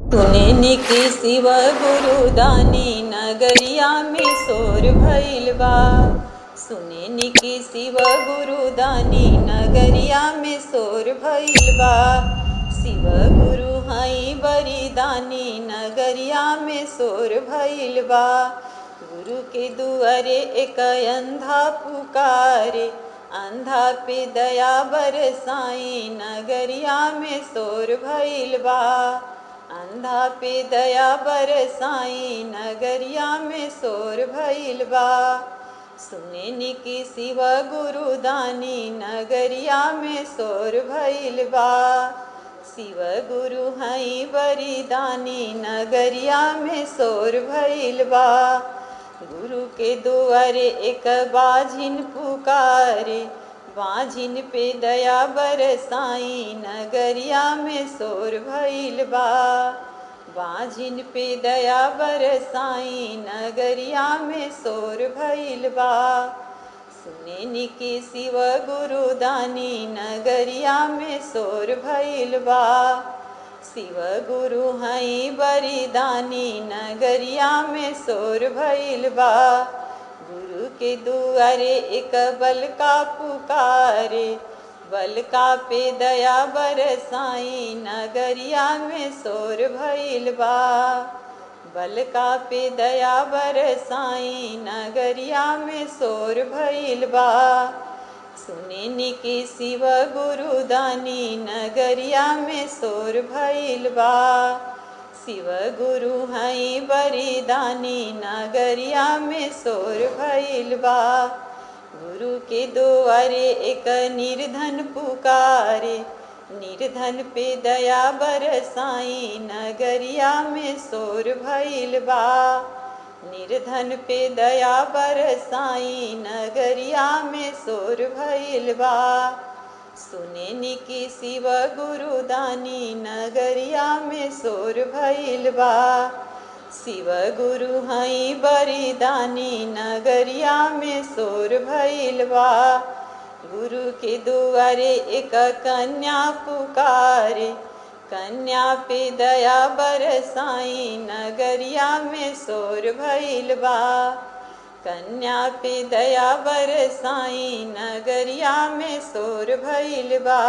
सुनेनी की शिव गुरु दानी नगरिया में शोर भइल बा। सुनेनी की शिव गुरु दानी नगरिया में शोर भइल बा। शिव गुरु हई बरिदानी नगरिया में शोर भइल बा। गुरु के दुआरे एक अंधा पुकारे, अंधा पे दया बरसाई नगरिया में शोर भइल बा। अंधा पे दया बरसाई नगरिया में शोर भइल बा। सुनेनी की शिव गुरु दानी नगरिया में शोर भइल बा। शिव गुरु हई बरिदानी नगरिया में शोर भइल बा। गुरु के दुआरे एक बाझिन पुकारे, बाझिन पे दया बरसाई नगरिया में शोर भइल बा। बाझिन पे दया बरसाई नगरिया में शोर भइल बा। सुनेनी की शिव गुरु दानी नगरिया में शोर भइल बा। शिव गुरु हई बरिदानी नगरिया में शोर भइल बा। गुरु के दुआरे एक बलका पुकारे, बलका पे दया बरसाई नगरिया में शोर भइल बा। बलका पे दया बरसाई नगरिया में शोर भइल बा। सुनेनी की शिव गुरु दानी नगरिया में शोर भइल बा। शिव गुरु हई बरिदानी नगरिया में शोर भइल बा। गुरु के दुआरे एक निर्धन पुकारे, निर्धन पे दया बरसाई नगरिया में शोर भइल बा। निर्धन पे दया बरसाई नगरिया में शोर भइल बा। सुनेनी की शिव गुरु दानी नगरिया में शोर भइल बा। शिव गुरु हई बरिदानी नगरिया में शोर भइल बा। गुरु के दुआरे एक कन्या पुकारे, कन्या पे दया बरसाई नगरिया में शोर भइल बा। कन्या पे दया बरसाई नगरिया में शोर भइल बा।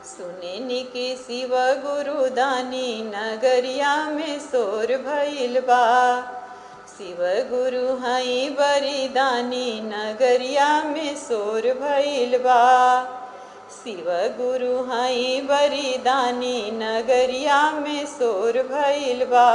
सुनेनी की शिव गुरु दानी नगरिया में शोर भइल बा। शिव गुरु हई बरिदानी नगरिया में शोर भइल बा। शिव गुरु हई बरिदानी नगरिया में शोर भइल बा।